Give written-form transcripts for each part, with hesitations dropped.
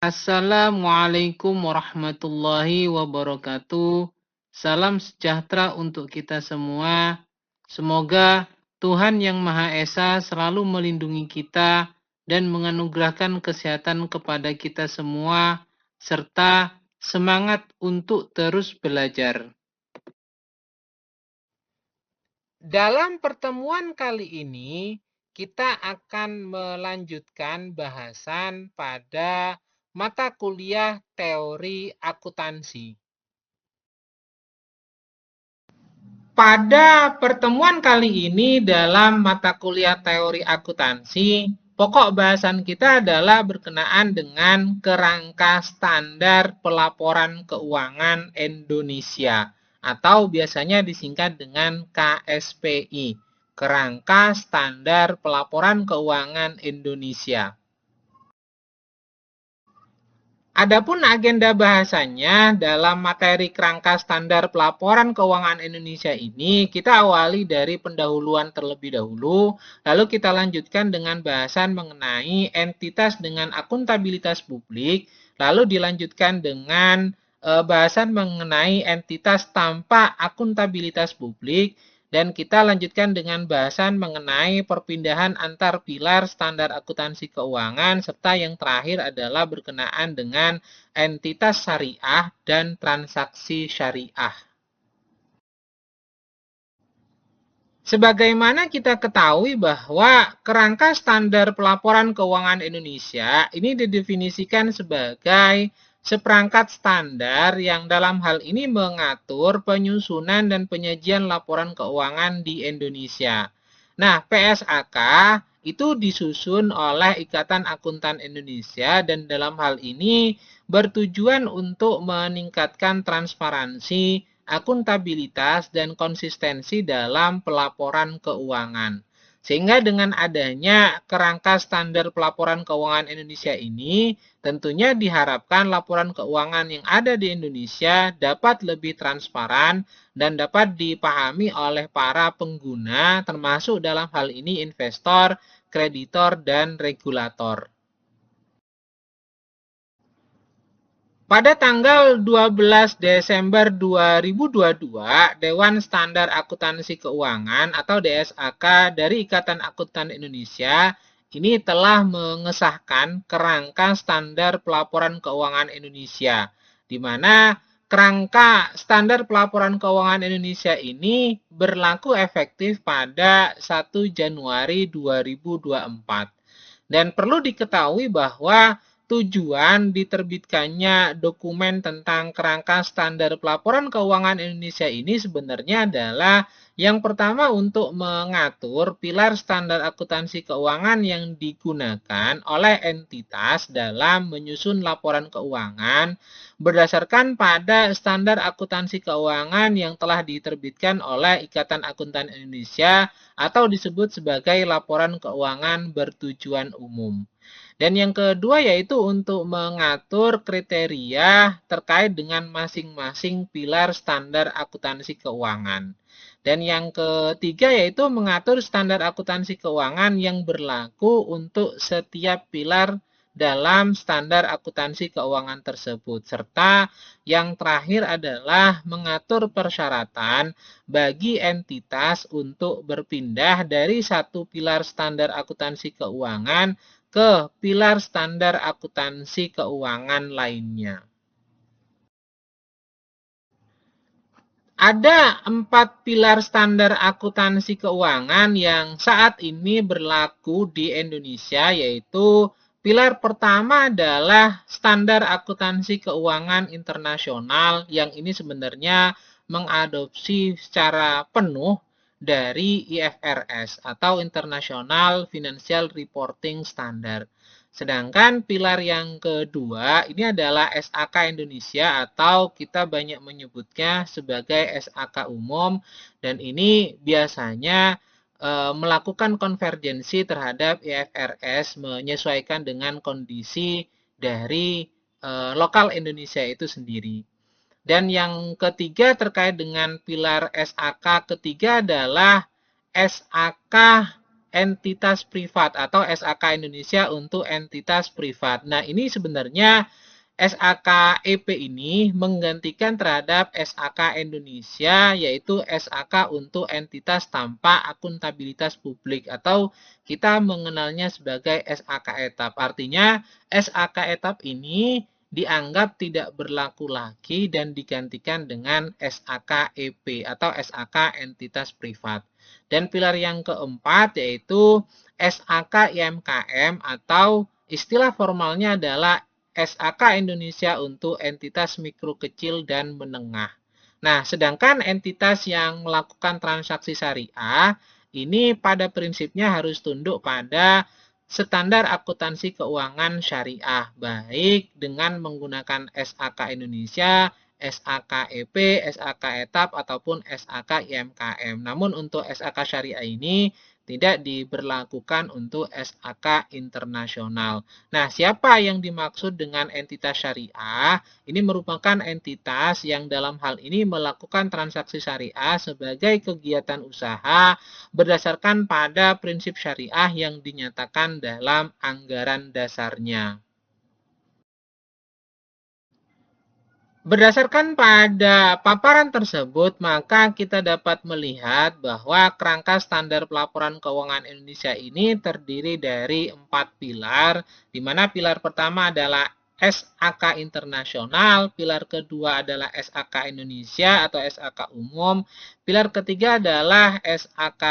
Assalamualaikum warahmatullahi wabarakatuh. Salam sejahtera untuk kita semua. Semoga Tuhan Yang Maha Esa selalu melindungi kita dan menganugerahkan kesehatan kepada kita semua, serta semangat untuk terus belajar. Dalam pertemuan kali ini, kita akan melanjutkan bahasan pada mata kuliah teori akuntansi. Pada pertemuan kali ini dalam mata kuliah teori akuntansi, pokok bahasan kita adalah berkenaan dengan kerangka standar pelaporan keuangan Indonesia atau biasanya disingkat dengan KSPI, Kerangka Standar Pelaporan Keuangan Indonesia. Adapun agenda bahasanya dalam materi kerangka standar pelaporan keuangan Indonesia ini, kita awali dari pendahuluan terlebih dahulu, lalu kita lanjutkan dengan bahasan mengenai entitas dengan akuntabilitas publik, lalu dilanjutkan dengan bahasan mengenai entitas tanpa akuntabilitas publik, dan kita lanjutkan dengan bahasan mengenai perpindahan antar pilar standar akuntansi keuangan, serta yang terakhir adalah berkenaan dengan entitas syariah dan transaksi syariah. Sebagaimana kita ketahui bahwa kerangka standar pelaporan keuangan Indonesia ini didefinisikan sebagai seperangkat standar yang dalam hal ini mengatur penyusunan dan penyajian laporan keuangan di Indonesia. Nah, PSAK itu disusun oleh Ikatan Akuntan Indonesia dan dalam hal ini bertujuan untuk meningkatkan transparansi, akuntabilitas, dan konsistensi dalam pelaporan keuangan. Sehingga dengan adanya kerangka standar pelaporan keuangan Indonesia ini, tentunya diharapkan laporan keuangan yang ada di Indonesia dapat lebih transparan dan dapat dipahami oleh para pengguna, termasuk dalam hal ini investor, kreditor, dan regulator. Pada tanggal 12 Desember 2022, Dewan Standar Akuntansi Keuangan atau DSAK dari Ikatan Akuntan Indonesia ini telah mengesahkan kerangka standar pelaporan keuangan Indonesia, di mana kerangka standar pelaporan keuangan Indonesia ini berlaku efektif pada 1 Januari 2024. Dan perlu diketahui bahwa tujuan diterbitkannya dokumen tentang kerangka standar pelaporan keuangan Indonesia ini sebenarnya adalah yang pertama untuk mengatur pilar standar akuntansi keuangan yang digunakan oleh entitas dalam menyusun laporan keuangan berdasarkan pada standar akuntansi keuangan yang telah diterbitkan oleh Ikatan Akuntan Indonesia atau disebut sebagai laporan keuangan bertujuan umum. Dan yang kedua yaitu untuk mengatur kriteria terkait dengan masing-masing pilar standar akuntansi keuangan. Dan yang ketiga yaitu mengatur standar akuntansi keuangan yang berlaku untuk setiap pilar dalam standar akuntansi keuangan tersebut. Serta yang terakhir adalah mengatur persyaratan bagi entitas untuk berpindah dari satu pilar standar akuntansi keuangan ke pilar standar akuntansi keuangan lainnya. Ada 4 pilar standar akuntansi keuangan yang saat ini berlaku di Indonesia, yaitu pilar pertama adalah standar akuntansi keuangan internasional yang ini sebenarnya mengadopsi secara penuh dari IFRS atau International Financial Reporting Standard. Sedangkan pilar yang kedua ini adalah SAK Indonesia atau kita banyak menyebutnya sebagai SAK umum dan ini biasanya melakukan konvergensi terhadap IFRS menyesuaikan dengan kondisi dari lokal Indonesia itu sendiri. Dan yang ketiga terkait dengan pilar SAK ketiga adalah SAK entitas privat atau SAK Indonesia untuk entitas privat. Nah, ini sebenarnya SAK-EP ini menggantikan terhadap SAK Indonesia, yaitu SAK untuk entitas tanpa akuntabilitas publik, atau kita mengenalnya sebagai SAK etap. Artinya, SAK etap ini dianggap tidak berlaku lagi dan digantikan dengan SAK-EP atau SAK entitas privat. Dan pilar yang keempat yaitu SAK IMKM atau istilah formalnya adalah SAK Indonesia untuk entitas mikro kecil dan menengah. Nah, sedangkan entitas yang melakukan transaksi syariah ini pada prinsipnya harus tunduk pada standar akuntansi keuangan syariah, baik dengan menggunakan SAK Indonesia, SAK-EP, SAK etap, ataupun SAK IMKM. Namun untuk SAK syariah ini tidak diberlakukan untuk SAK internasional. Nah, siapa yang dimaksud dengan entitas syariah? Ini merupakan entitas yang dalam hal ini melakukan transaksi syariah sebagai kegiatan usaha berdasarkan pada prinsip syariah yang dinyatakan dalam anggaran dasarnya. Berdasarkan pada paparan tersebut, maka kita dapat melihat bahwa kerangka standar pelaporan keuangan Indonesia ini terdiri dari 4 pilar, di mana pilar pertama adalah SAK internasional, pilar kedua adalah SAK Indonesia atau SAK umum, pilar ketiga adalah SAK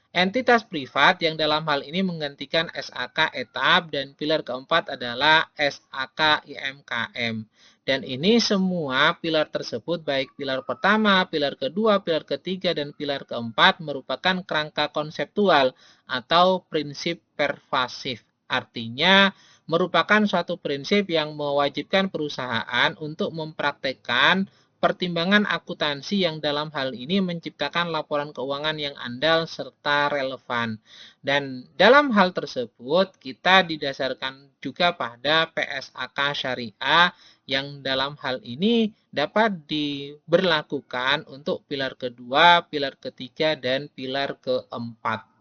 entitas privat yang dalam hal ini menggantikan SAK etap, dan pilar keempat adalah SAK IMKM. Dan ini semua pilar tersebut, baik pilar pertama, pilar kedua, pilar ketiga, dan pilar keempat merupakan kerangka konseptual atau prinsip pervasif. Artinya, merupakan suatu prinsip yang mewajibkan perusahaan untuk mempraktekkan pertimbangan akuntansi yang dalam hal ini menciptakan laporan keuangan yang andal serta relevan. Dan dalam hal tersebut, kita didasarkan juga pada PSAK syariah yang dalam hal ini dapat diberlakukan untuk pilar kedua, pilar ketiga, dan pilar keempat.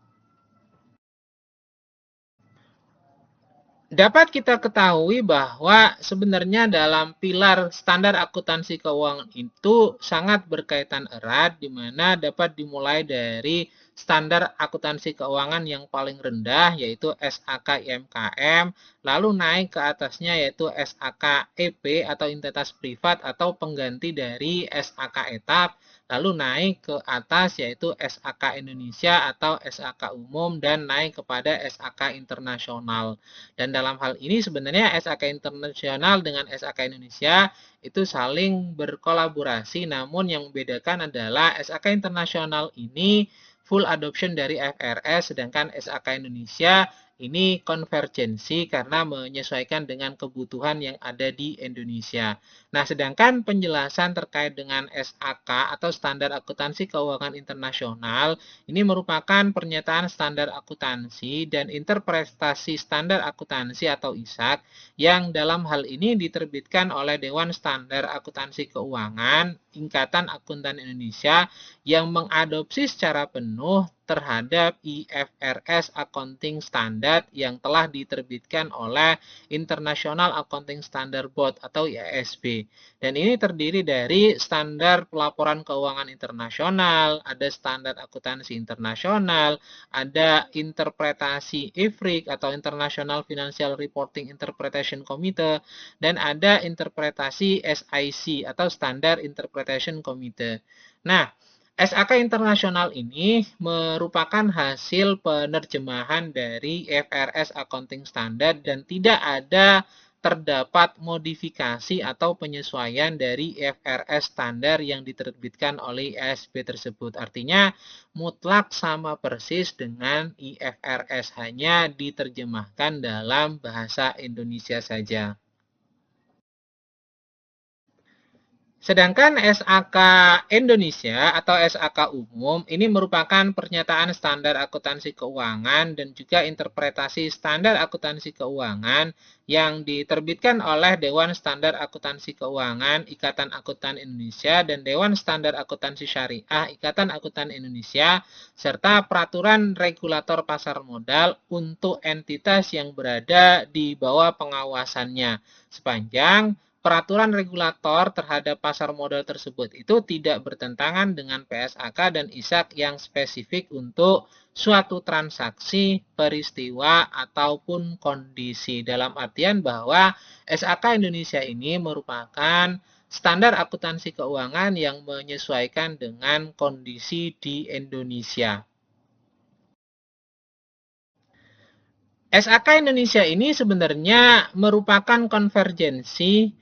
Dapat kita ketahui bahwa sebenarnya dalam pilar standar akuntansi keuangan itu sangat berkaitan erat, di mana dapat dimulai dari standar akuntansi keuangan yang paling rendah yaitu SAK IMKM, lalu naik ke atasnya yaitu SAK EP atau entitas privat atau pengganti dari SAK etap, lalu naik ke atas yaitu SAK Indonesia atau SAK umum, dan naik kepada SAK internasional. Dan dalam hal ini sebenarnya SAK internasional dengan SAK Indonesia itu saling berkolaborasi, namun yang membedakan adalah SAK internasional ini full adoption dari IFRS, sedangkan SAK Indonesia ini konvergensi karena menyesuaikan dengan kebutuhan yang ada di Indonesia. Nah, sedangkan penjelasan terkait dengan SAK atau Standar Akuntansi Keuangan Internasional ini merupakan pernyataan standar akuntansi dan interpretasi standar akuntansi atau ISAK yang dalam hal ini diterbitkan oleh Dewan Standar Akuntansi Keuangan Ikatan Akuntan Indonesia yang mengadopsi secara penuh terhadap IFRS Accounting Standard yang telah diterbitkan oleh International Accounting Standard Board atau IASB. Dan ini terdiri dari standar pelaporan keuangan internasional, ada standar akuntansi internasional, ada interpretasi IFRIC atau International Financial Reporting Interpretation Committee, dan ada interpretasi SIC atau Standard Interpretation Committee. Nah, SAK internasional ini merupakan hasil penerjemahan dari IFRS Accounting Standard dan tidak ada terdapat modifikasi atau penyesuaian dari IFRS standar yang diterbitkan oleh IASB tersebut. Artinya mutlak sama persis dengan IFRS, hanya diterjemahkan dalam bahasa Indonesia saja. Sedangkan SAK Indonesia atau SAK umum ini merupakan pernyataan standar akuntansi keuangan dan juga interpretasi standar akuntansi keuangan yang diterbitkan oleh Dewan Standar Akuntansi Keuangan Ikatan Akuntan Indonesia dan Dewan Standar Akuntansi Syariah Ikatan Akuntan Indonesia serta peraturan regulator pasar modal untuk entitas yang berada di bawah pengawasannya sepanjang peraturan regulator terhadap pasar modal tersebut itu tidak bertentangan dengan PSAK dan ISAK yang spesifik untuk suatu transaksi, peristiwa, ataupun kondisi. Dalam artian bahwa SAK Indonesia ini merupakan standar akuntansi keuangan yang menyesuaikan dengan kondisi di Indonesia. SAK Indonesia ini sebenarnya merupakan konvergensi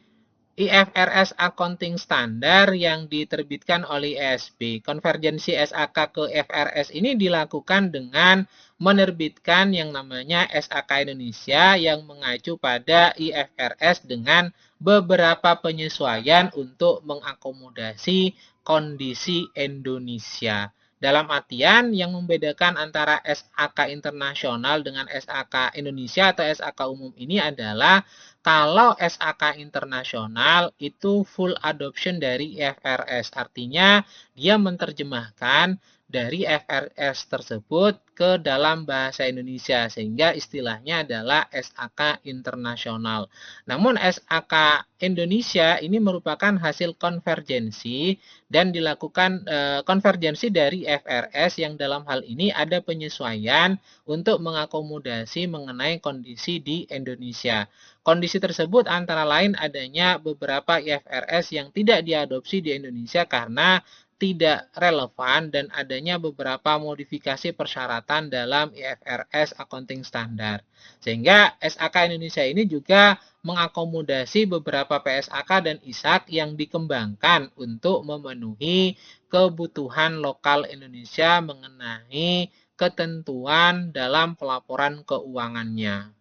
IFRS Accounting Standard yang diterbitkan oleh IASB. Konvergensi SAK ke IFRS ini dilakukan dengan menerbitkan yang namanya SAK Indonesia yang mengacu pada IFRS dengan beberapa penyesuaian untuk mengakomodasi kondisi Indonesia. Dalam artian yang membedakan antara SAK internasional dengan SAK Indonesia atau SAK umum ini adalah kalau SAK internasional itu full adoption dari IFRS, artinya dia menerjemahkan dari IFRS tersebut ke dalam bahasa Indonesia sehingga istilahnya adalah SAK internasional. Namun SAK Indonesia ini merupakan hasil konvergensi dan dilakukan konvergensi dari IFRS yang dalam hal ini ada penyesuaian untuk mengakomodasi mengenai kondisi di Indonesia. Kondisi tersebut antara lain adanya beberapa IFRS yang tidak diadopsi di Indonesia karena tidak relevan dan adanya beberapa modifikasi persyaratan dalam IFRS Accounting Standard. Sehingga SAK Indonesia ini juga mengakomodasi beberapa PSAK dan ISAK yang dikembangkan untuk memenuhi kebutuhan lokal Indonesia mengenai ketentuan dalam pelaporan keuangannya.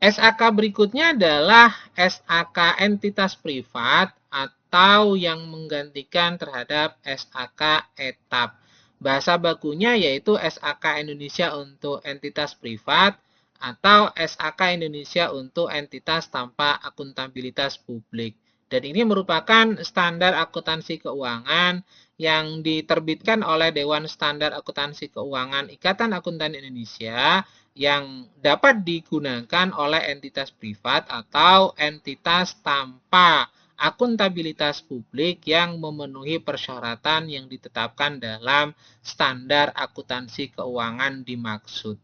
SAK berikutnya adalah SAK entitas privat atau yang menggantikan terhadap SAK etap. Bahasa bakunya yaitu SAK Indonesia untuk entitas privat atau SAK Indonesia untuk entitas tanpa akuntabilitas publik. Dan ini merupakan standar akuntansi keuangan yang diterbitkan oleh Dewan Standar Akuntansi Keuangan Ikatan Akuntan Indonesia yang dapat digunakan oleh entitas privat atau entitas tanpa akuntabilitas publik yang memenuhi persyaratan yang ditetapkan dalam standar akuntansi keuangan dimaksud.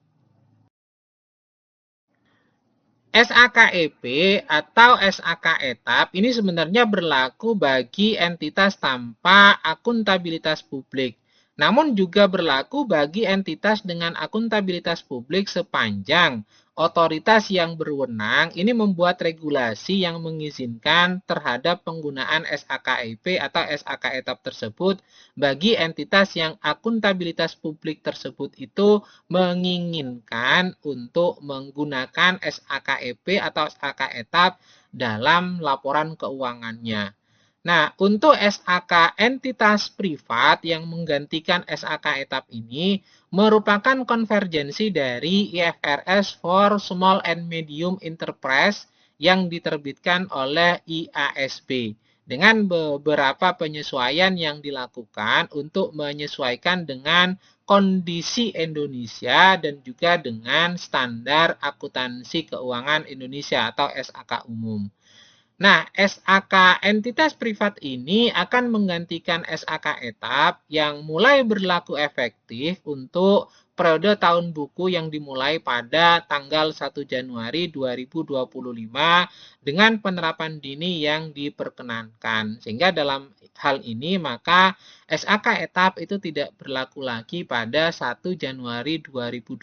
SAKEP atau SAK etap ini sebenarnya berlaku bagi entitas tanpa akuntabilitas publik. Namun juga berlaku bagi entitas dengan akuntabilitas publik sepanjang otoritas yang berwenang ini membuat regulasi yang mengizinkan terhadap penggunaan SAKEP atau SAK etap tersebut bagi entitas yang akuntabilitas publik tersebut itu menginginkan untuk menggunakan SAKEP atau SAK etap dalam laporan keuangannya. Nah, untuk SAK entitas privat yang menggantikan SAK etap ini merupakan konvergensi dari IFRS for Small and Medium Enterprise yang diterbitkan oleh IASB dengan beberapa penyesuaian yang dilakukan untuk menyesuaikan dengan kondisi Indonesia dan juga dengan standar akuntansi keuangan Indonesia atau SAK umum. Nah, SAK entitas privat ini akan menggantikan SAK etap yang mulai berlaku efektif untuk periode tahun buku yang dimulai pada tanggal 1 Januari 2025 dengan penerapan dini yang diperkenankan. Sehingga dalam hal ini maka SAK etap itu tidak berlaku lagi pada 1 Januari 2025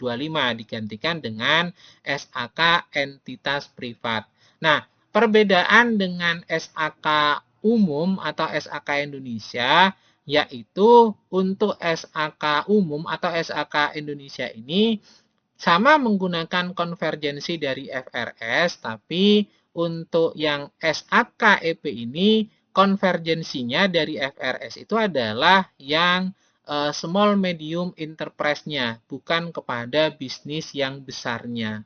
digantikan dengan SAK entitas privat. Nah, perbedaan dengan SAK umum atau SAK Indonesia yaitu untuk SAK umum atau SAK Indonesia ini sama menggunakan konvergensi dari FRS tapi untuk yang SAKEP ini konvergensinya dari FRS itu adalah yang small medium enterprise-nya, bukan kepada bisnis yang besarnya.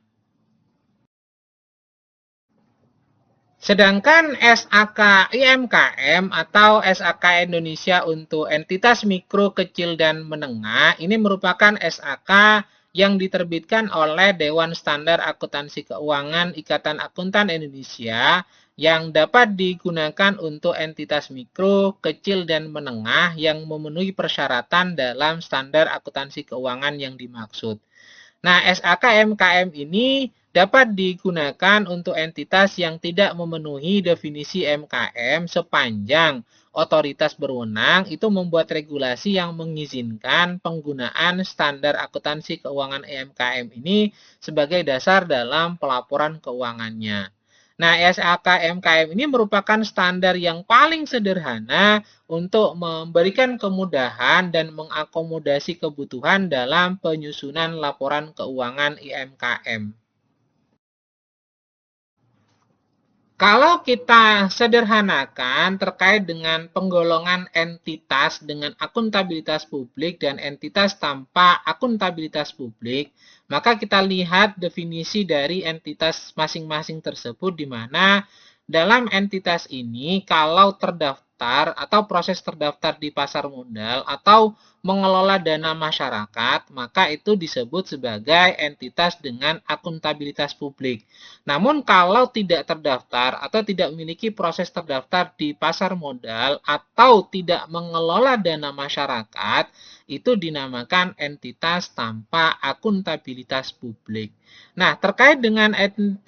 Sedangkan SAK IMKM atau SAK Indonesia untuk entitas mikro, kecil, dan menengah ini merupakan SAK yang diterbitkan oleh Dewan Standar Akuntansi Keuangan Ikatan Akuntan Indonesia yang dapat digunakan untuk entitas mikro, kecil, dan menengah yang memenuhi persyaratan dalam standar akuntansi keuangan yang dimaksud. Nah, SAK-MKM ini dapat digunakan untuk entitas yang tidak memenuhi definisi MKM sepanjang otoritas berwenang itu membuat regulasi yang mengizinkan penggunaan standar akuntansi keuangan MKM ini sebagai dasar dalam pelaporan keuangannya. Nah, SAK-MKM ini merupakan standar yang paling sederhana untuk memberikan kemudahan dan mengakomodasi kebutuhan dalam penyusunan laporan keuangan IMKM. Kalau kita sederhanakan terkait dengan penggolongan entitas dengan akuntabilitas publik dan entitas tanpa akuntabilitas publik, maka kita lihat definisi dari entitas masing-masing tersebut di mana dalam entitas ini kalau terdaftar atau proses terdaftar di pasar modal atau mengelola dana masyarakat, maka itu disebut sebagai entitas dengan akuntabilitas publik. Namun kalau tidak terdaftar atau tidak memiliki proses terdaftar di pasar modal atau tidak mengelola dana masyarakat, itu dinamakan entitas tanpa akuntabilitas publik. Nah, terkait dengan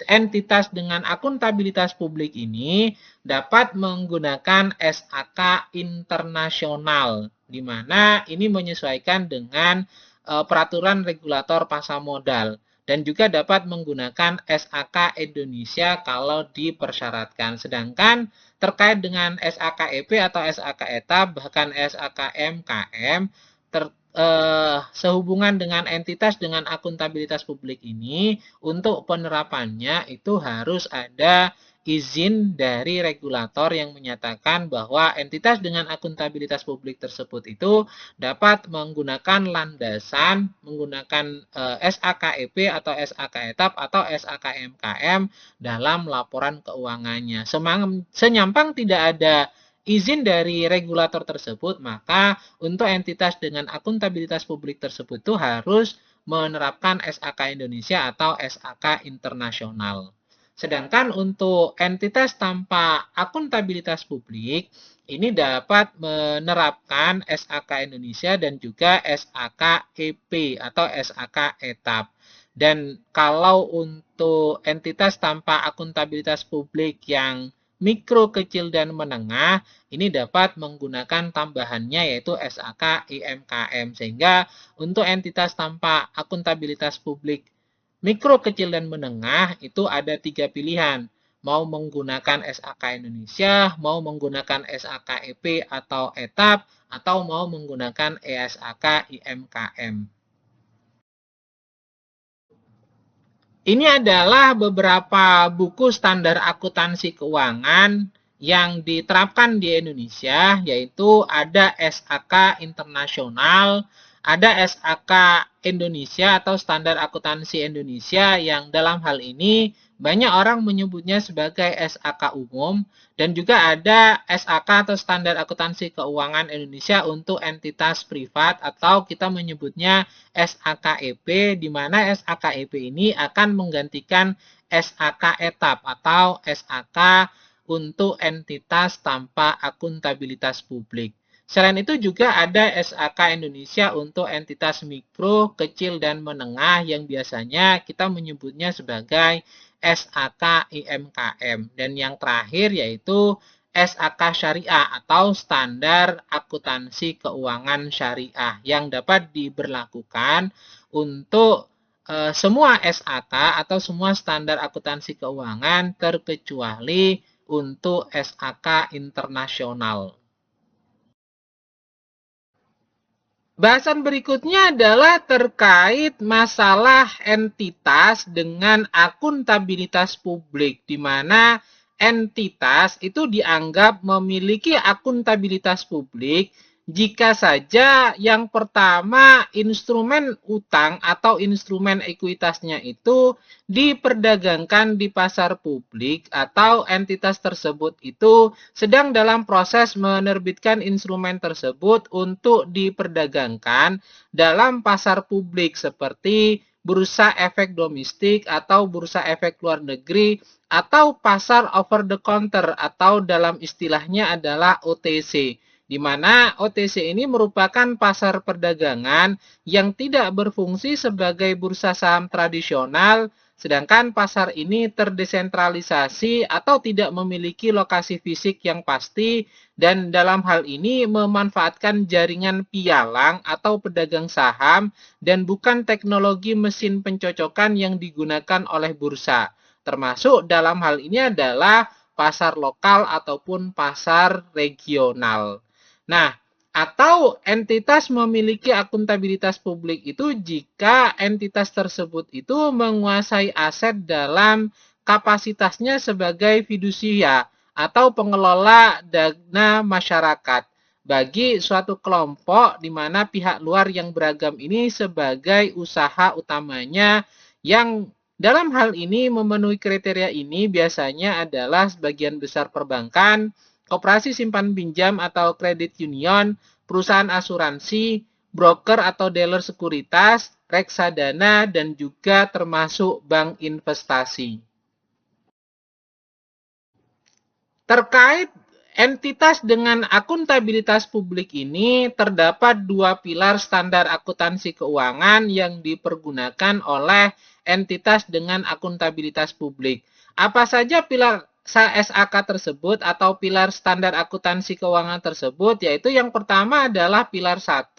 entitas dengan akuntabilitas publik ini dapat menggunakan SAK internasional, di mana ini menyesuaikan dengan peraturan regulator pasar modal dan juga dapat menggunakan SAK Indonesia kalau dipersyaratkan. Sedangkan terkait dengan SAKEP atau SAK ETAP bahkan SAK MKM sehubungan dengan entitas dengan akuntabilitas publik ini untuk penerapannya itu harus ada izin dari regulator yang menyatakan bahwa entitas dengan akuntabilitas publik tersebut itu dapat menggunakan landasan menggunakan SAKEP atau SAK ETAP atau SAK MKM dalam laporan keuangannya. Senyampang tidak ada izin dari regulator tersebut, maka untuk entitas dengan akuntabilitas publik tersebut itu harus menerapkan SAK Indonesia atau SAK internasional. Sedangkan untuk entitas tanpa akuntabilitas publik, ini dapat menerapkan SAK Indonesia dan juga SAK EP atau SAK ETAP. Dan kalau untuk entitas tanpa akuntabilitas publik yang mikro, kecil, dan menengah, ini dapat menggunakan tambahannya yaitu SAK IMKM. Sehingga untuk entitas tanpa akuntabilitas publik mikro, kecil, dan menengah itu ada 3 pilihan. Mau menggunakan SAK Indonesia, mau menggunakan SAK EP atau ETAP, atau mau menggunakan SAK IMKM. Ini adalah beberapa buku standar akuntansi keuangan yang diterapkan di Indonesia, yaitu ada SAK Internasional, ada SAK Indonesia atau Standar Akuntansi Indonesia yang dalam hal ini banyak orang menyebutnya sebagai SAK umum dan juga ada SAK atau Standar Akuntansi Keuangan Indonesia untuk entitas privat atau kita menyebutnya SAKEP di mana SAKEP ini akan menggantikan SAK ETAP atau SAK untuk entitas tanpa akuntabilitas publik. Selain itu juga ada SAK Indonesia untuk entitas mikro, kecil, dan menengah yang biasanya kita menyebutnya sebagai SAK IMKM. Dan yang terakhir yaitu SAK Syariah atau Standar Akuntansi Keuangan Syariah yang dapat diberlakukan untuk semua SAK atau semua standar akuntansi keuangan terkecuali untuk SAK internasional. Bahasan berikutnya adalah terkait masalah entitas dengan akuntabilitas publik, di mana entitas itu dianggap memiliki akuntabilitas publik jika saja yang pertama instrumen utang atau instrumen ekuitasnya itu diperdagangkan di pasar publik atau entitas tersebut itu sedang dalam proses menerbitkan instrumen tersebut untuk diperdagangkan dalam pasar publik seperti bursa efek domestik atau bursa efek luar negeri atau pasar over the counter atau dalam istilahnya adalah OTC, di mana OTC ini merupakan pasar perdagangan yang tidak berfungsi sebagai bursa saham tradisional, sedangkan pasar ini terdesentralisasi atau tidak memiliki lokasi fisik yang pasti dan dalam hal ini memanfaatkan jaringan pialang atau pedagang saham dan bukan teknologi mesin pencocokan yang digunakan oleh bursa. Termasuk dalam hal ini adalah pasar lokal ataupun pasar regional. Nah, atau entitas memiliki akuntabilitas publik itu jika entitas tersebut itu menguasai aset dalam kapasitasnya sebagai fidusia atau pengelola dana masyarakat bagi suatu kelompok di mana pihak luar yang beragam ini sebagai usaha utamanya, yang dalam hal ini memenuhi kriteria ini biasanya adalah sebagian besar perbankan, koperasi simpan pinjam atau kredit union, perusahaan asuransi, broker atau dealer sekuritas, reksadana, dan juga termasuk bank investasi. Terkait entitas dengan akuntabilitas publik ini, terdapat dua pilar standar akuntansi keuangan yang dipergunakan oleh entitas dengan akuntabilitas publik. Apa saja pilar SAK tersebut atau pilar standar akuntansi keuangan tersebut? Yaitu yang pertama adalah pilar 1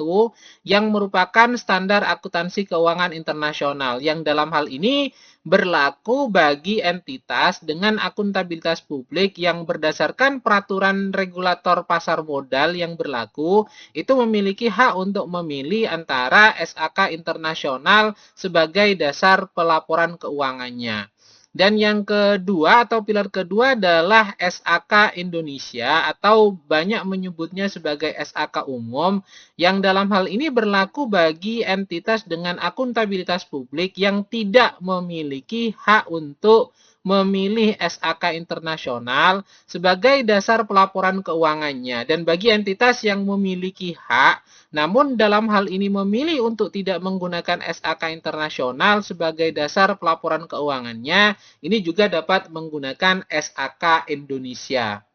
yang merupakan standar akuntansi keuangan internasional, yang dalam hal ini berlaku bagi entitas dengan akuntabilitas publik yang berdasarkan peraturan regulator pasar modal yang berlaku, itu memiliki hak untuk memilih antara SAK internasional sebagai dasar pelaporan keuangannya. Dan yang kedua atau pilar kedua adalah SAK Indonesia atau banyak menyebutnya sebagai SAK umum, yang dalam hal ini berlaku bagi entitas dengan akuntabilitas publik yang tidak memiliki hak untuk memilih SAK internasional sebagai dasar pelaporan keuangannya. Dan bagi entitas yang memiliki hak namun dalam hal ini memilih untuk tidak menggunakan SAK internasional sebagai dasar pelaporan keuangannya, ini juga dapat menggunakan SAK Indonesia.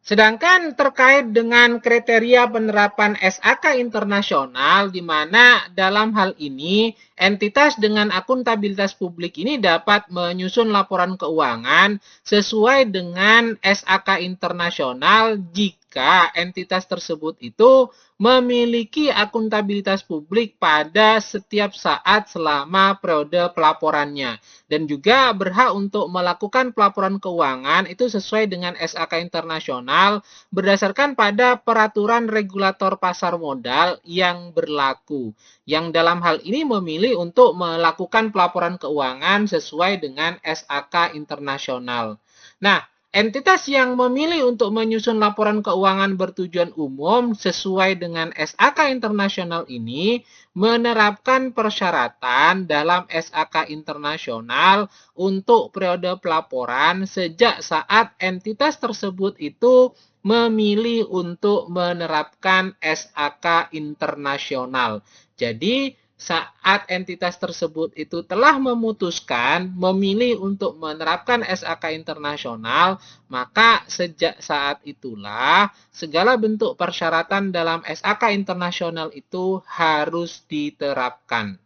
Sedangkan terkait dengan kriteria penerapan SAK internasional, di mana dalam hal ini entitas dengan akuntabilitas publik ini dapat menyusun laporan keuangan sesuai dengan SAK internasional jika entitas tersebut itu memiliki akuntabilitas publik pada setiap saat selama periode pelaporannya, dan juga berhak untuk melakukan pelaporan keuangan itu sesuai dengan SAK internasional berdasarkan pada peraturan regulator pasar modal yang berlaku, yang dalam hal ini memilih untuk melakukan pelaporan keuangan sesuai dengan SAK internasional. Nah, entitas yang memilih untuk menyusun laporan keuangan bertujuan umum sesuai dengan SAK internasional ini menerapkan persyaratan dalam SAK internasional untuk periode pelaporan sejak saat entitas tersebut itu memilih untuk menerapkan SAK internasional. Jadi, saat entitas tersebut itu telah memutuskan memilih untuk menerapkan SAK internasional, maka sejak saat itulah segala bentuk persyaratan dalam SAK internasional itu harus diterapkan.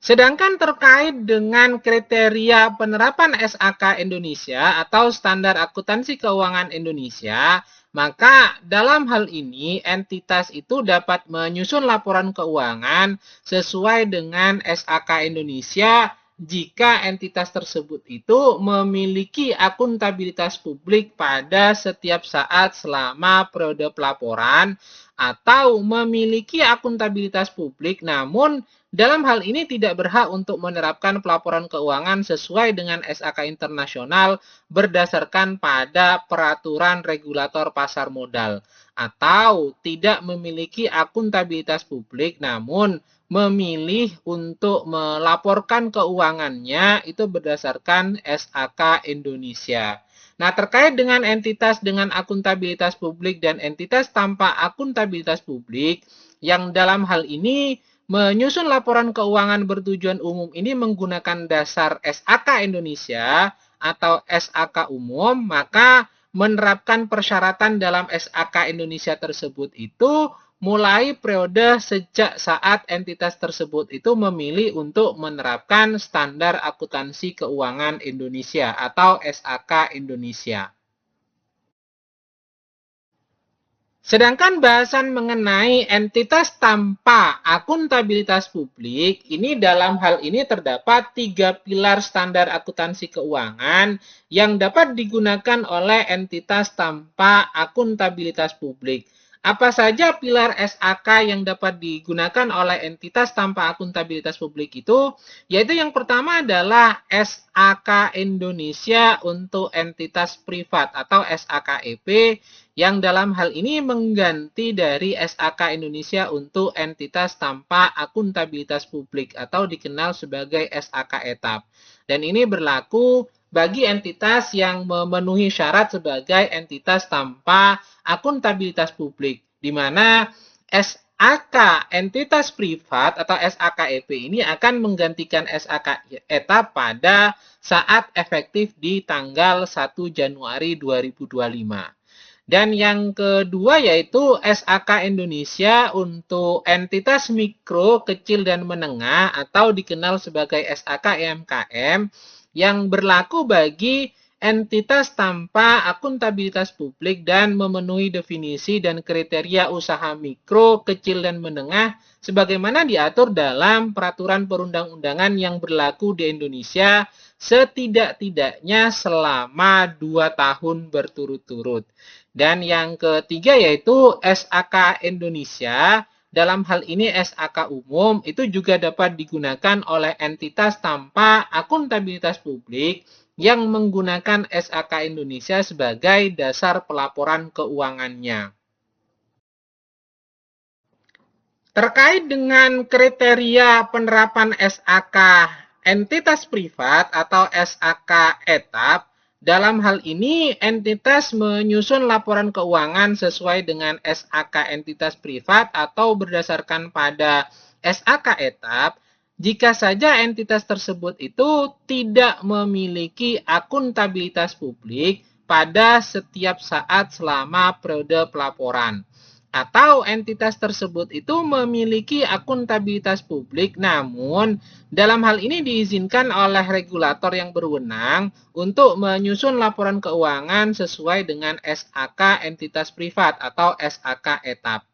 Sedangkan terkait dengan kriteria penerapan SAK Indonesia atau Standar Akuntansi Keuangan Indonesia, maka dalam hal ini entitas itu dapat menyusun laporan keuangan sesuai dengan SAK Indonesia jika entitas tersebut itu memiliki akuntabilitas publik pada setiap saat selama periode pelaporan atau memiliki akuntabilitas publik namun dalam hal ini tidak berhak untuk menerapkan pelaporan keuangan sesuai dengan SAK internasional berdasarkan pada peraturan regulator pasar modal atau tidak memiliki akuntabilitas publik namun memilih untuk melaporkan keuangannya itu berdasarkan SAK Indonesia. Nah, terkait dengan entitas dengan akuntabilitas publik dan entitas tanpa akuntabilitas publik, yang dalam hal ini menyusun laporan keuangan bertujuan umum ini menggunakan dasar SAK Indonesia atau SAK umum, maka menerapkan persyaratan dalam SAK Indonesia tersebut itu mulai periode sejak saat entitas tersebut itu memilih untuk menerapkan standar akuntansi keuangan Indonesia atau SAK Indonesia. Sedangkan bahasan mengenai entitas tanpa akuntabilitas publik, ini dalam hal ini terdapat 3 pilar standar akuntansi keuangan yang dapat digunakan oleh entitas tanpa akuntabilitas publik. Apa saja pilar SAK yang dapat digunakan oleh entitas tanpa akuntabilitas publik itu? Yaitu yang pertama adalah SAK Indonesia untuk entitas privat atau SAKEP yang dalam hal ini mengganti dari SAK Indonesia untuk entitas tanpa akuntabilitas publik atau dikenal sebagai SAK etap. Dan ini berlaku bagi entitas yang memenuhi syarat sebagai entitas tanpa akuntabilitas publik, di mana SAK entitas privat atau SAKEP ini akan menggantikan SAK etap pada saat efektif di tanggal 1 Januari 2025. Dan yang kedua yaitu SAK Indonesia untuk entitas mikro, kecil, dan menengah atau dikenal sebagai SAK EMKM yang berlaku bagi entitas tanpa akuntabilitas publik dan memenuhi definisi dan kriteria usaha mikro, kecil, dan menengah sebagaimana diatur dalam peraturan perundang-undangan yang berlaku di Indonesia setidak-tidaknya selama 2 tahun berturut-turut. Dan yang ketiga yaitu SAK Indonesia. Dalam hal ini SAK umum itu juga dapat digunakan oleh entitas tanpa akuntabilitas publik yang menggunakan SAK Indonesia sebagai dasar pelaporan keuangannya. Terkait dengan kriteria penerapan SAK entitas privat atau SAK etap, dalam hal ini entitas menyusun laporan keuangan sesuai dengan SAK entitas privat atau berdasarkan pada SAK etap jika saja entitas tersebut itu tidak memiliki akuntabilitas publik pada setiap saat selama periode pelaporan. Atau entitas tersebut itu memiliki akuntabilitas publik namun dalam hal ini diizinkan oleh regulator yang berwenang untuk menyusun laporan keuangan sesuai dengan SAK entitas privat atau SAK etap.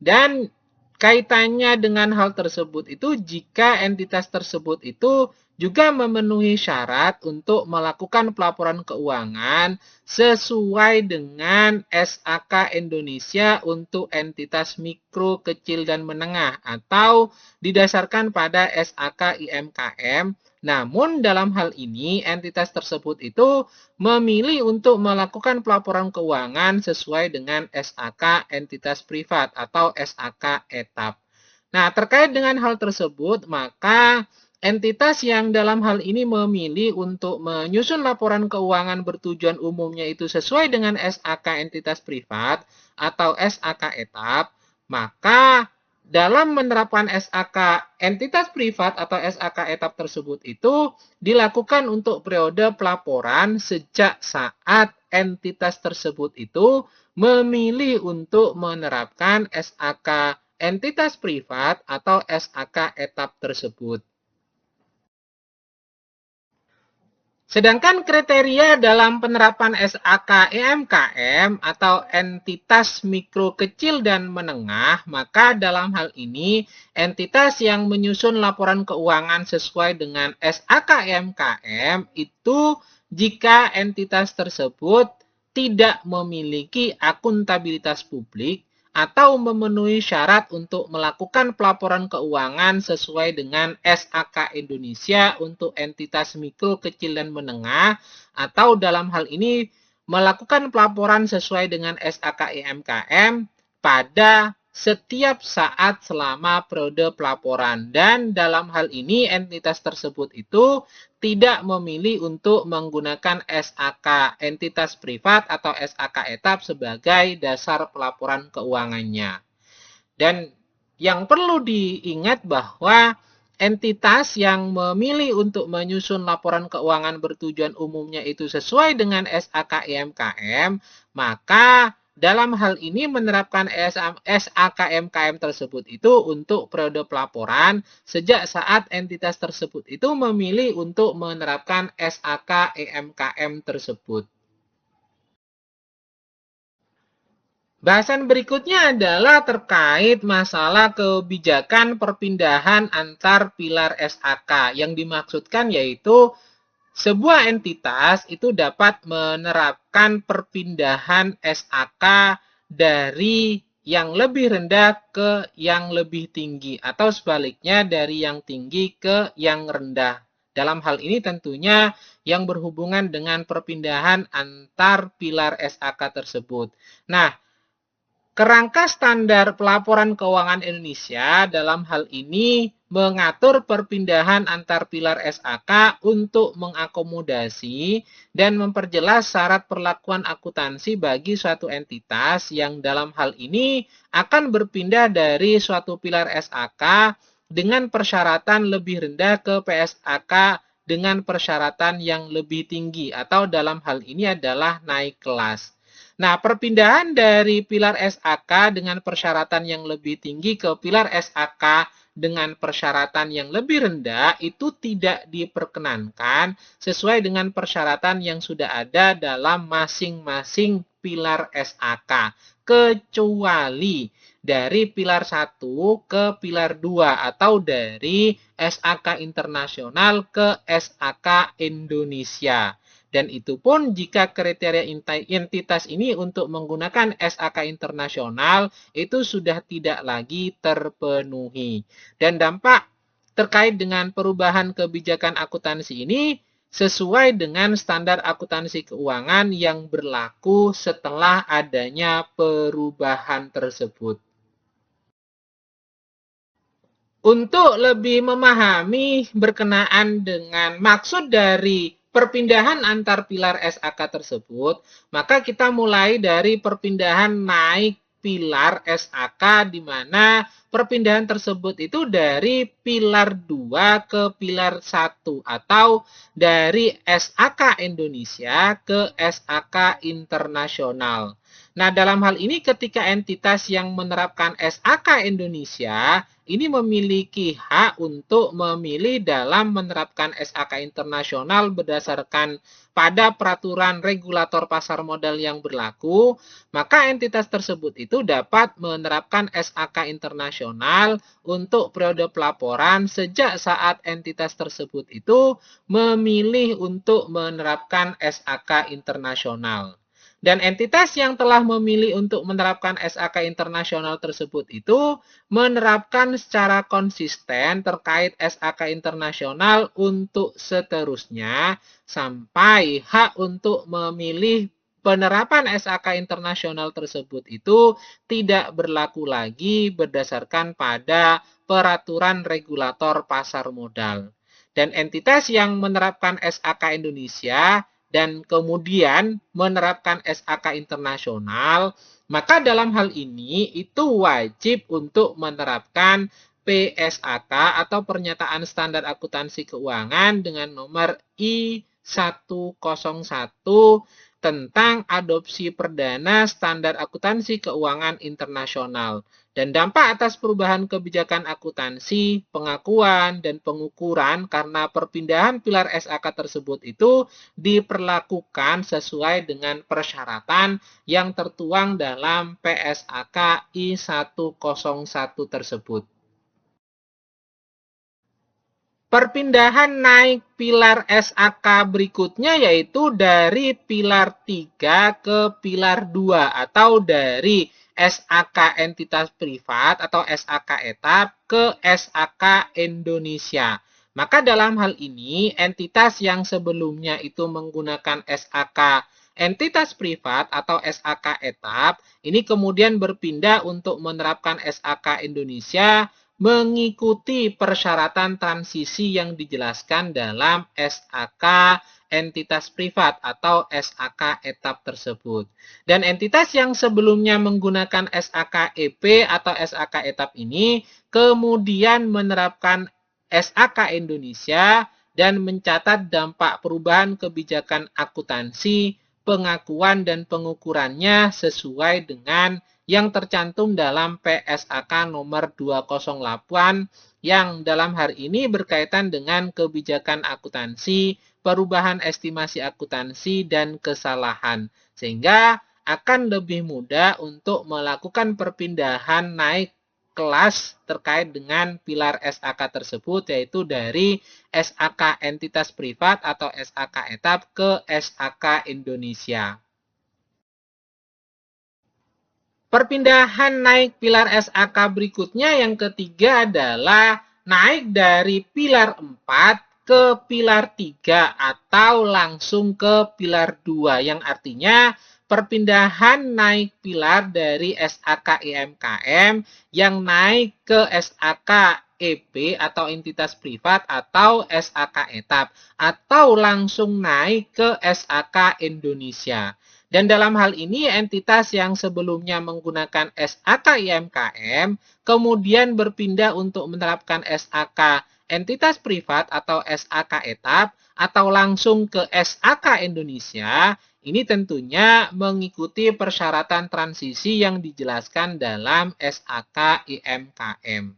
Dan kaitannya dengan hal tersebut itu jika entitas tersebut itu juga memenuhi syarat untuk melakukan pelaporan keuangan sesuai dengan SAK Indonesia untuk entitas mikro, kecil, dan menengah atau didasarkan pada SAK IMKM. Namun dalam hal ini entitas tersebut itu memilih untuk melakukan pelaporan keuangan sesuai dengan SAK entitas privat atau SAK etap. Nah, terkait dengan hal tersebut, maka entitas yang dalam hal ini memilih untuk menyusun laporan keuangan bertujuan umumnya itu sesuai dengan SAK entitas privat atau SAK etap, maka dalam menerapkan SAK entitas privat atau SAK etap tersebut itu dilakukan untuk periode pelaporan sejak saat entitas tersebut itu memilih untuk menerapkan SAK entitas privat atau SAK etap tersebut. Sedangkan kriteria dalam penerapan SAK EMKM atau entitas mikro kecil dan menengah, maka dalam hal ini entitas yang menyusun laporan keuangan sesuai dengan SAK EMKM itu jika entitas tersebut tidak memiliki akuntabilitas publik atau memenuhi syarat untuk melakukan pelaporan keuangan sesuai dengan SAK Indonesia untuk entitas mikro, kecil, dan menengah, atau dalam hal ini melakukan pelaporan sesuai dengan SAK IMKM pada setiap saat selama periode pelaporan. Dan dalam hal ini entitas tersebut itu tidak memilih untuk menggunakan SAK entitas privat atau SAK etap sebagai dasar pelaporan keuangannya. Dan yang perlu diingat bahwa entitas yang memilih untuk menyusun laporan keuangan bertujuan umumnya itu sesuai dengan SAK IMKM, maka dalam hal ini menerapkan SAK IMKM tersebut itu untuk periode pelaporan sejak saat entitas tersebut itu memilih untuk menerapkan SAK IMKM tersebut. Bahasan berikutnya adalah terkait masalah kebijakan perpindahan antar pilar SAK. Yang dimaksudkan yaitu sebuah entitas itu dapat menerapkan perpindahan SAK dari yang lebih rendah ke yang lebih tinggi atau sebaliknya dari yang tinggi ke yang rendah. Dalam hal ini tentunya yang berhubungan dengan perpindahan antar pilar SAK tersebut. Nah, kerangka standar pelaporan keuangan Indonesia dalam hal ini mengatur perpindahan antar pilar SAK untuk mengakomodasi dan memperjelas syarat perlakuan akuntansi bagi suatu entitas yang dalam hal ini akan berpindah dari suatu pilar SAK dengan persyaratan lebih rendah ke PSAK dengan persyaratan yang lebih tinggi atau dalam hal ini adalah naik kelas. Nah, perpindahan dari pilar SAK dengan persyaratan yang lebih tinggi ke pilar SAK dengan persyaratan yang lebih rendah itu tidak diperkenankan sesuai dengan persyaratan yang sudah ada dalam masing-masing pilar SAK, kecuali dari pilar 1 ke pilar 2 atau dari SAK internasional ke SAK Indonesia. Dan itu pun jika kriteria entitas ini untuk menggunakan SAK internasional itu sudah tidak lagi terpenuhi. Dan dampak terkait dengan perubahan kebijakan akuntansi ini sesuai dengan standar akuntansi keuangan yang berlaku setelah adanya perubahan tersebut. Untuk lebih memahami berkenaan dengan maksud dari perpindahan antar pilar SAK tersebut, maka kita mulai dari perpindahan naik pilar SAK di mana perpindahan tersebut itu dari pilar 2 ke pilar 1 atau dari SAK Indonesia ke SAK internasional. Nah, dalam hal ini ketika entitas yang menerapkan SAK Indonesia ini memiliki hak untuk memilih dalam menerapkan SAK internasional berdasarkan pada peraturan regulator pasar modal yang berlaku, maka entitas tersebut itu dapat menerapkan SAK internasional untuk periode pelaporan sejak saat entitas tersebut itu memilih untuk menerapkan SAK internasional. Dan entitas yang telah memilih untuk menerapkan SAK internasional tersebut itu menerapkan secara konsisten terkait SAK internasional untuk seterusnya sampai hak untuk memilih penerapan SAK internasional tersebut itu tidak berlaku lagi berdasarkan pada peraturan regulator pasar modal. Dan entitas yang menerapkan SAK Indonesia dan kemudian menerapkan SAK internasional, maka dalam hal ini itu wajib untuk menerapkan PSAK atau Pernyataan Standar Akuntansi Keuangan dengan nomor I101 tentang adopsi perdana standar akuntansi keuangan internasional. Dan dampak atas perubahan kebijakan akuntansi, pengakuan, dan pengukuran karena perpindahan pilar SAK tersebut itu diperlakukan sesuai dengan persyaratan yang tertuang dalam PSAK I101 tersebut. Perpindahan naik pilar SAK berikutnya yaitu dari pilar 3 ke pilar 2 atau dari SAK entitas privat atau SAK etap ke SAK Indonesia. Maka dalam hal ini entitas yang sebelumnya itu menggunakan SAK entitas privat atau SAK etap ini kemudian berpindah untuk menerapkan SAK Indonesia mengikuti persyaratan transisi yang dijelaskan dalam SAK entitas privat atau SAK etap tersebut. Dan entitas yang sebelumnya menggunakan SAK EP atau SAK etap ini kemudian menerapkan SAK Indonesia dan mencatat dampak perubahan kebijakan akuntansi, pengakuan dan pengukurannya sesuai dengan yang tercantum dalam PSAK nomor 208 yang dalam hari ini berkaitan dengan kebijakan akuntansi, perubahan estimasi akuntansi, dan kesalahan. Sehingga akan lebih mudah untuk melakukan perpindahan naik kelas terkait dengan pilar SAK tersebut, yaitu dari SAK entitas privat atau SAK etap ke SAK Indonesia. Perpindahan naik pilar SAK berikutnya yang ketiga adalah naik dari pilar 4 ke pilar 3 atau langsung ke pilar 2 yang artinya perpindahan naik pilar dari SAK IMKM yang naik ke SAK EP atau entitas privat atau SAK etap atau langsung naik ke SAK Indonesia. Dan dalam hal ini entitas yang sebelumnya menggunakan SAK IMKM kemudian berpindah untuk menerapkan SAK entitas privat atau SAK etap atau langsung ke SAK Indonesia, ini tentunya mengikuti persyaratan transisi yang dijelaskan dalam SAK IMKM.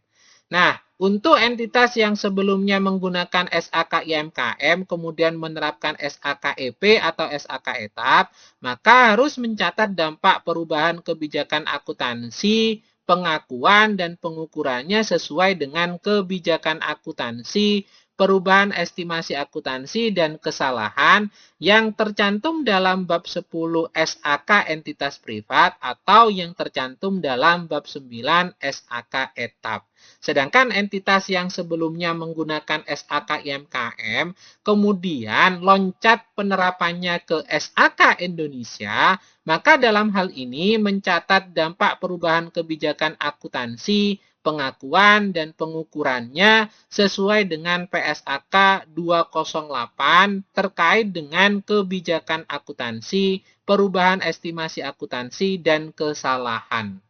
Nah, untuk entitas yang sebelumnya menggunakan SAK IMKM kemudian menerapkan SAK EP atau SAK etap, maka harus mencatat dampak perubahan kebijakan akuntansi, pengakuan, dan pengukurannya sesuai dengan kebijakan akuntansi, perubahan estimasi akuntansi, dan kesalahan yang tercantum dalam bab 10 SAK entitas privat atau yang tercantum dalam bab 9 SAK etap. Sedangkan entitas yang sebelumnya menggunakan SAK IMKM kemudian loncat penerapannya ke SAK Indonesia, maka dalam hal ini mencatat dampak perubahan kebijakan akuntansi, pengakuan, dan pengukurannya sesuai dengan PSAK 208 terkait dengan kebijakan akuntansi, perubahan estimasi akuntansi, dan kesalahan.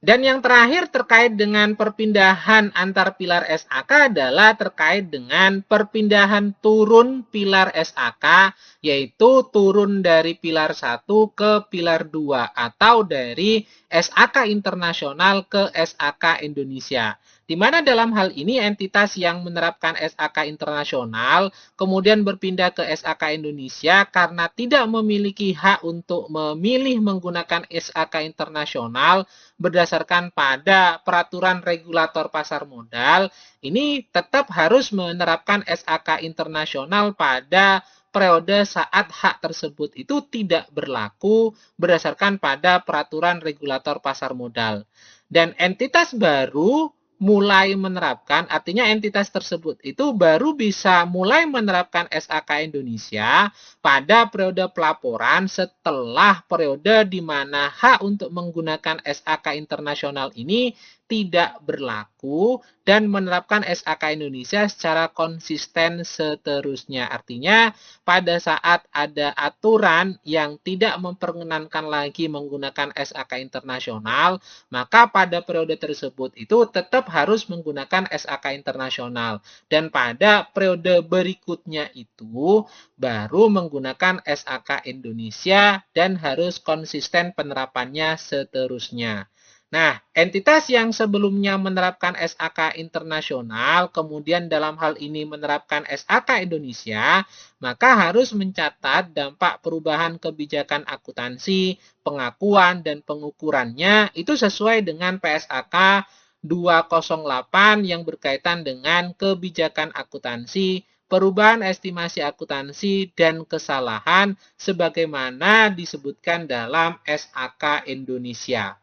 Dan yang terakhir terkait dengan perpindahan antar pilar SAK adalah terkait dengan perpindahan turun pilar SAK, yaitu turun dari pilar 1 ke pilar 2 atau dari SAK internasional ke SAK Indonesia. Di mana dalam hal ini entitas yang menerapkan SAK internasional kemudian berpindah ke SAK Indonesia karena tidak memiliki hak untuk memilih menggunakan SAK internasional berdasarkan pada peraturan regulator pasar modal, ini tetap harus menerapkan SAK internasional pada periode saat hak tersebut itu tidak berlaku berdasarkan pada peraturan regulator pasar modal. Dan entitas baru mulai menerapkan, artinya entitas tersebut itu baru bisa mulai menerapkan SAK Indonesia pada periode pelaporan setelah periode di mana hak untuk menggunakan SAK internasional ini tidak berlaku dan menerapkan SAK Indonesia secara konsisten seterusnya. Artinya pada saat ada aturan yang tidak memperkenankan lagi menggunakan SAK internasional, maka pada periode tersebut itu tetap tetap harus menggunakan SAK internasional. Dan pada periode berikutnya itu baru menggunakan SAK Indonesia dan harus konsisten penerapannya seterusnya. Nah, entitas yang sebelumnya menerapkan SAK internasional, kemudian dalam hal ini menerapkan SAK Indonesia, maka harus mencatat dampak perubahan kebijakan akuntansi, pengakuan, dan pengukurannya itu sesuai dengan PSAK 208 yang berkaitan dengan kebijakan akuntansi, perubahan estimasi akuntansi, dan kesalahan sebagaimana disebutkan dalam SAK Indonesia.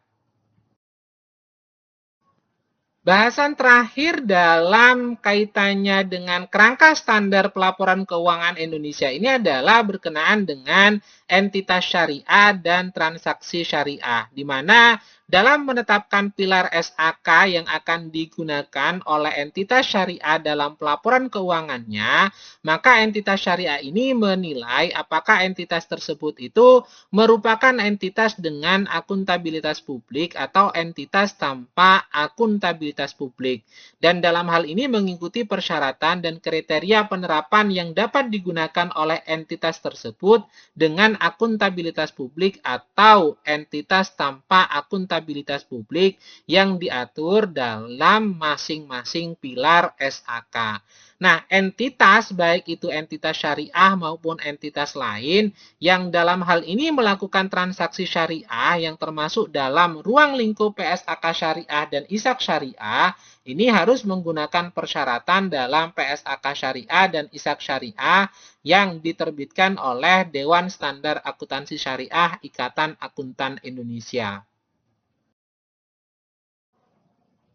Bahasan terakhir dalam kaitannya dengan kerangka standar pelaporan keuangan Indonesia ini adalah berkenaan dengan entitas syariah dan transaksi syariah, di mana dalam menetapkan pilar SAK yang akan digunakan oleh entitas syariah dalam pelaporan keuangannya, maka entitas syariah ini menilai apakah entitas tersebut itu merupakan entitas dengan akuntabilitas publik atau entitas tanpa akuntabilitas publik. Dan dalam hal ini mengikuti persyaratan dan kriteria penerapan yang dapat digunakan oleh entitas tersebut dengan akuntabilitas publik atau entitas tanpa akuntabilitas publik yang diatur dalam masing-masing pilar SAK. Nah, entitas baik itu entitas syariah maupun entitas lain yang dalam hal ini melakukan transaksi syariah yang termasuk dalam ruang lingkup PSAK syariah dan ISAK syariah, ini harus menggunakan persyaratan dalam PSAK syariah dan ISAK syariah yang diterbitkan oleh Dewan Standar Akuntansi Syariah Ikatan Akuntan Indonesia.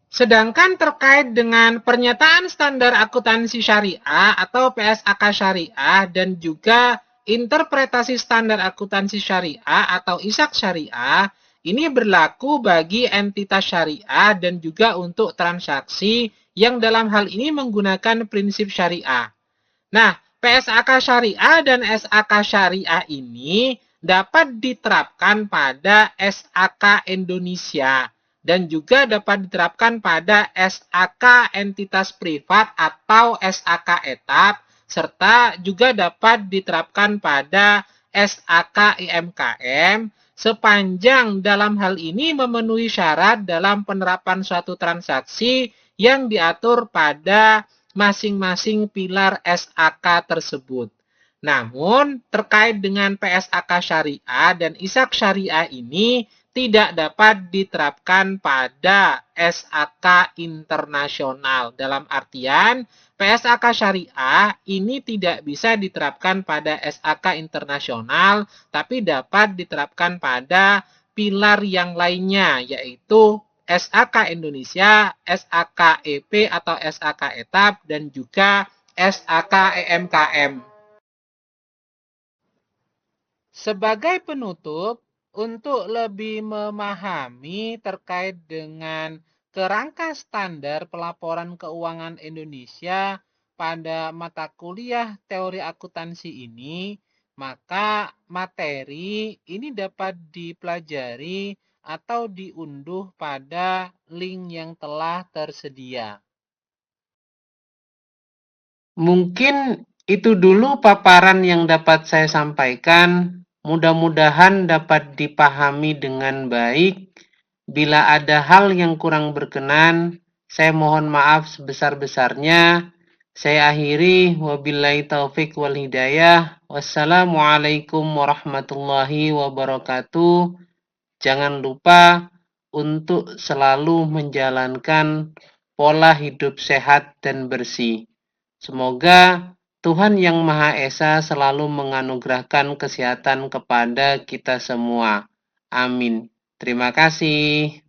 Sedangkan terkait dengan pernyataan standar akuntansi syariah atau PSAK syariah dan juga interpretasi standar akuntansi syariah atau ISAK syariah, ini berlaku bagi entitas syariah dan juga untuk transaksi yang dalam hal ini menggunakan prinsip syariah. Nah, PSAK syariah dan SAK syariah ini dapat diterapkan pada SAK Indonesia dan juga dapat diterapkan pada SAK entitas privat atau SAK etap, serta juga dapat diterapkan pada SAK IMKM sepanjang dalam hal ini memenuhi syarat dalam penerapan suatu transaksi yang diatur pada masing-masing pilar SAK tersebut. Namun, terkait dengan PSAK syariah dan ISAK syariah ini tidak dapat diterapkan pada SAK internasional. Dalam artian, PSAK syariah ini tidak bisa diterapkan pada SAK internasional, tapi dapat diterapkan pada pilar yang lainnya, yaitu SAK Indonesia, SAK EP atau SAK etap, dan juga SAK EMKM. Sebagai penutup, untuk lebih memahami terkait dengan kerangka standar pelaporan keuangan Indonesia pada mata kuliah teori akuntansi ini, maka materi ini dapat dipelajari atau diunduh pada link yang telah tersedia. Mungkin itu dulu paparan yang dapat saya sampaikan. Mudah-mudahan dapat dipahami dengan baik. Bila ada hal yang kurang berkenan, saya mohon maaf sebesar-besarnya. Saya akhiri, wabillahi taufik wal hidayah. Wassalamualaikum warahmatullahi wabarakatuh. Jangan lupa untuk selalu menjalankan pola hidup sehat dan bersih. Semoga Tuhan Yang Maha Esa selalu menganugerahkan kesehatan kepada kita semua. Amin. Terima kasih.